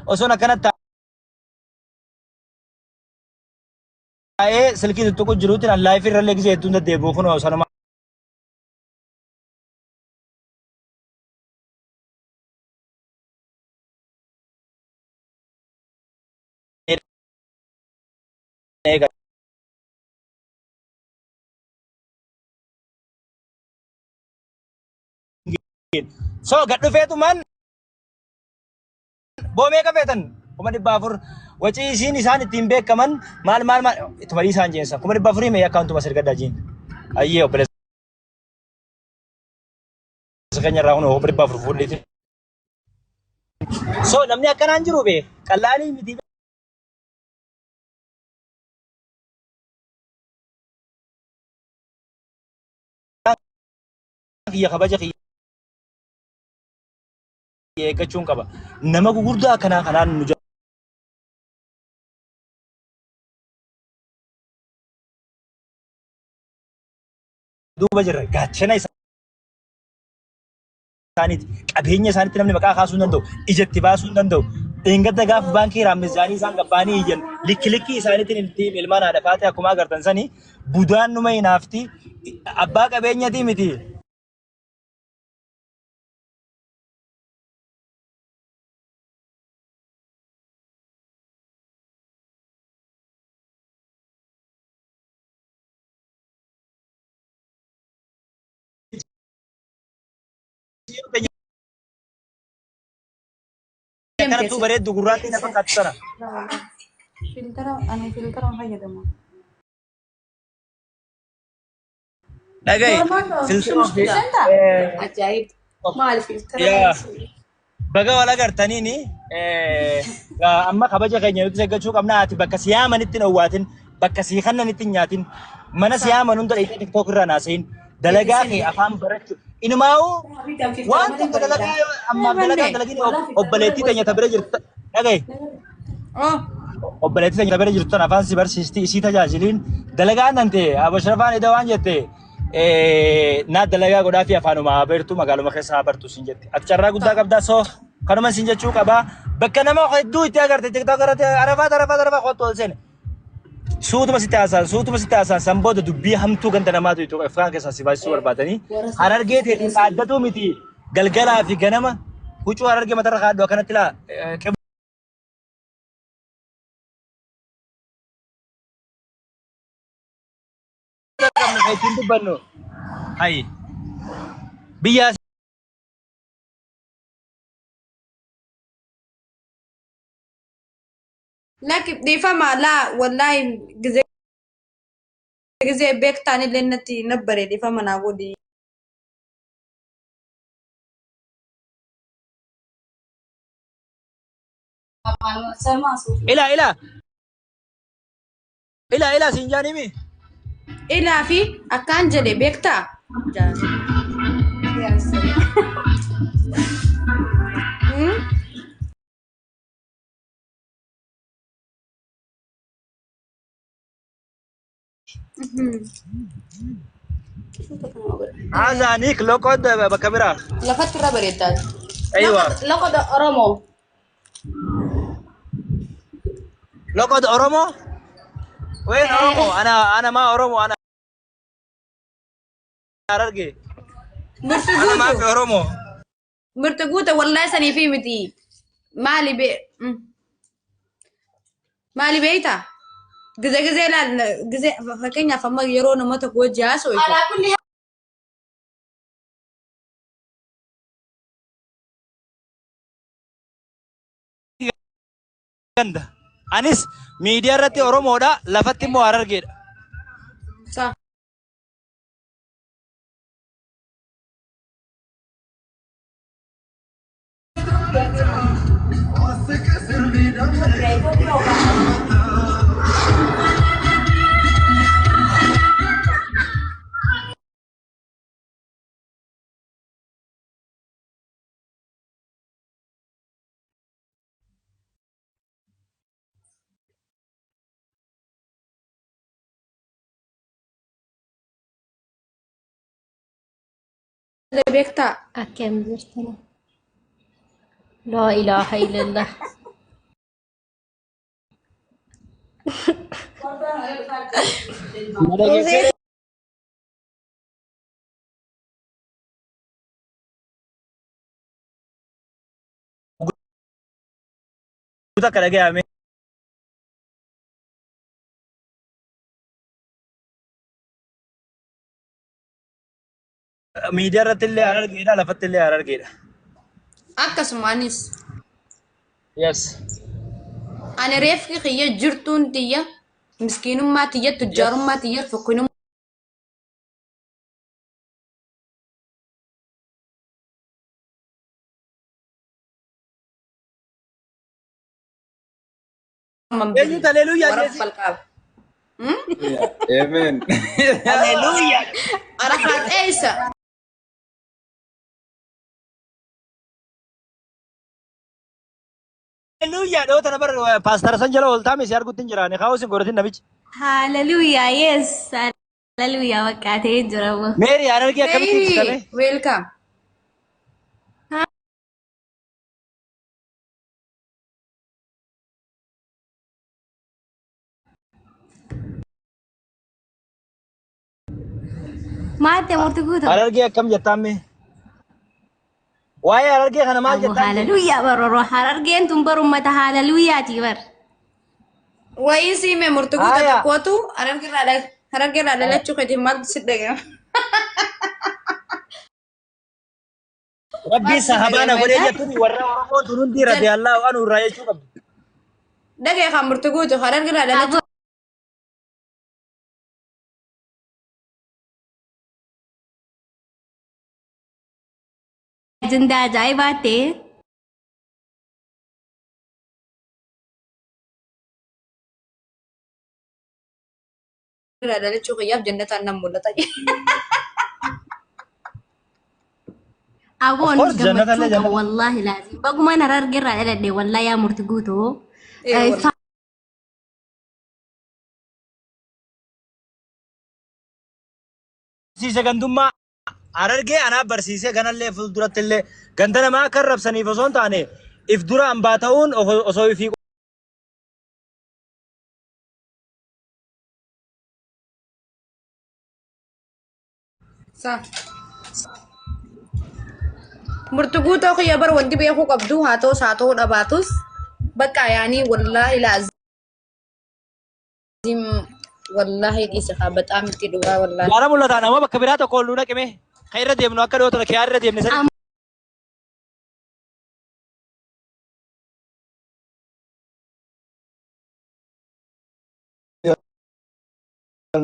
أصلا كانت تاء سلكي تتوقع جروتين اللايف في الرليك زيتون ده ديبو خنوا أصلا ما so gak do fetu man bome ka fetan kuma di bafur wachi sini sani timbe kaman mal itu mari sanje sa kuma di bafuri me account masir gadajin ayye opere sakanya rahuno opere bafur full so namni akkan anjiru be kallani miti ya kabaja ya kacung kaba nama gugurda kana kanan nu duba jirra gachana isaaniti qabeenya isaanitti namni maqaa kaasuu hin danda'u ijatti baasuu hin danda'u dhingata gaaf baankii raammizaanii isaan qabbaanii iyyan likki isaaniitiin itti ilmaan haadha faate akkuma agartan sani budaan numa hinaafti abbaa qabeenyati miti kanatu bareeddu gurraatti nafa qattana filtera fayyadamu dhagaye ajaa'ib maal filtera yaa baga wal agartaniini amma kabaja keenya nuti eeggachuu qabna ati bakka siyaamanitti dhowwaatin bakka sii kannanitti nyaatin mana siyaaman hunda dhayitee tiktook irraa naasayin dalagaa kee afaan barachuu inumaa'u waan tokko dalagaa ammaaf dalagaa dalagin obboleettii teenya tabira jirtu dhagaye obboleettii teenya tabira jirtu afaan si barsiisti isii tajaajiliin dalagaa nante abashrafaan ida waan jette na dalagaa godhaa fi afaanuma beertu magaaluma keessa bartu sin jetti ati carraa guddaa qabdaa soo kanuma sin jechuu qabaa bakka nama hedduu itti agarte tiktook irratti arafaa qottu ol seene suutuma sitti haasaan san booda dubbii hamtuu ganda namaatu itti afaan keessaa si baasisuu barbaadanii harargee ta'eetiin dhaaddatu miti galgalaa fi ganama huccuu harargee matarra kaaddu akkanatti laa ittiin dubbannu hayi biyyaa لكن دي فما لا والله جزء بيك تاني لنتي نبرة دي فما نقولي إلا سنجاني مي إلا في أكان جدي بيكتا يا سلام هذا نيك لقد بكاميرا لفت ربريتات ايوه لقد أرمو لقد أورمو وين أورمو أنا ما أورمو أنا أرجع أنا ما في أورمو مرتقوته والله سني في متي مالي بيتا جزء لا جزء فكينيا فما يرون ما تقول جاسو على كل ganda anis media irratti oromoodha lafatti immoo harargeedha صح بيكتا أكم زرتنا لا إله إلا الله Usee Kuta kala gaya media ratille arar gida lafatille arar gida. akkasumaanis Yes. ani reefki kiyya jirtuun tiyya miskiinummaa tiyya tujjaarummaa tiyya fokkinummaa Yesu hallelujah warra Yesu. falqaaba. Amen. Hallelujah. Arafaat eessa? Hallelujah. Dho tana bar pastor Sanjala olta me siar gutin jirane khaos in goratin nabichi. Hallelujah, yes. Hallelujah, wakkaatee jira moo. Mary arar gaya kamiti Hey, chitame. welcome. Maate murti guutuu. Arar gaya kam jattame. Waa'ee arar gaya kana maal Abu jettaan? hallelujah baroro harargeen tun bar ummata hallelujahti bar. Wayii siime murti guutuu Aya. tokkootu harargeerraa dhalachuu keetiin maaltu si dhaga'ama? Rabbi sahabana godhe jettuni warra Oromoo turundi radiyallahu anhu irraa jechuu qabdu. Dhaga'e kan murti guutuu harargeerraa dhalachuu Abu ajandaa ajaa'ibaa ta'e. irraa dhalachuu kiyyaaf jannataan nan mul'ata. Abu Of onis course, jannata illee gammachuu qabu jannata. wallahi laazim. Bagumaan harargeerraa dhaladhe wallahi yaa murti guutuu. Barsiise gandummaa Harargee anaaf barsiisee ganallee fuulduratti illee ganda namaa akka rabsaniif osoo hin taane if dura hambaa ta'uun osoo ifii Sa. Murti guutuu kiyya bar wanti beekuu qabdu haa ta'us haa ta'uu dhabaatus bakka yaanii wallaahi laazim dhiise haa baxaam itti dhugaa wallaahi. gaara mul'ata nama bakka biraa tokko ol dhaqime kan irra deemnu akka dhiyoota kee irra deemne sani.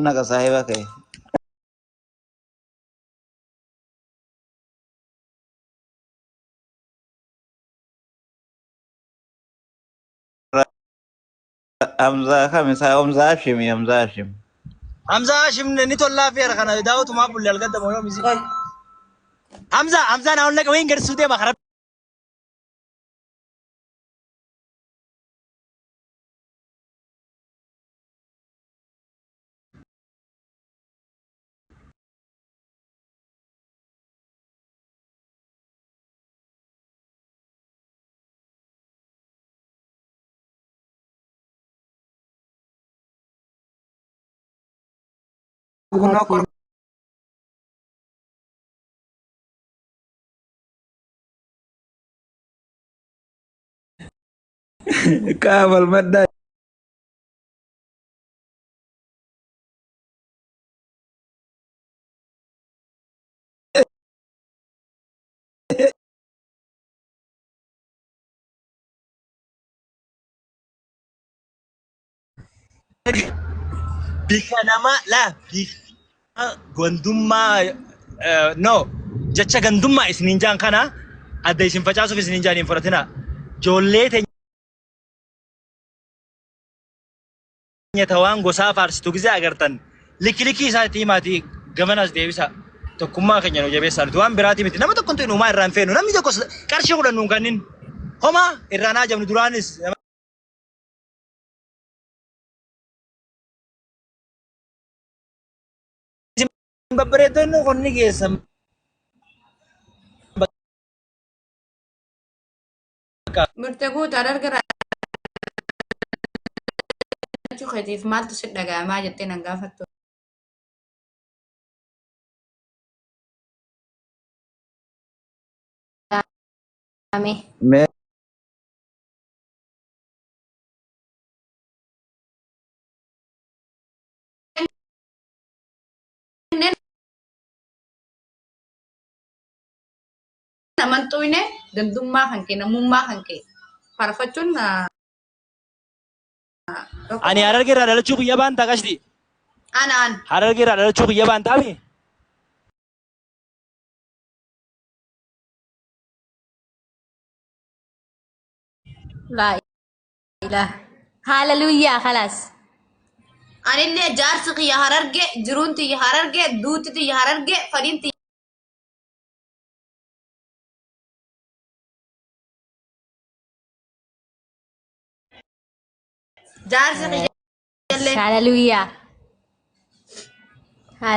Naga sahiba kae. Hamza kamisa Hamza Hashim Hamza Hashim. Hamza Hashim ni tollaa fi harka kana daawwatu maa bulle algadda moo yoo misi. Hamza na ol naqa wayin garsu deema karab. Kamal madda. Bika nama la bika gandummaa no jecha gandummaa isiniin jaan kana adda isin facaasuuf isiniin jaan hin fudhatina. Joollee teenya tawaan gosaa faarsitu gisee agartan likki isaatti himaati gamanas deebisa. Tokkummaa keenya nu jabeessaa nuti waan biraati miti nama tokko nuumaa irraa hin feenu namni tokko qarshii kudhan nuun kannin homaa irraa naa jamnu duraanis babbareeddonni konni geessan Murti guutuu harargeerraa dhalachuu keetiif maaltu si dhaga'amaa jettee nan gaafattu. Ame. Me Namantuu ini gantummaa kan kee namummaa kan kee faarfachuun Ani harargeerraa dhalachuu biyya baantaa qashti. aan Harargeerraa dhalachuu biyya baantaami. La ilaha. Hallelujah خلاص. anillee jaarsi kiyya hararge jiruun tiyya hararge duuti tiyya hararge fadhiin tiyya jaarsi kiyya Hallelujah.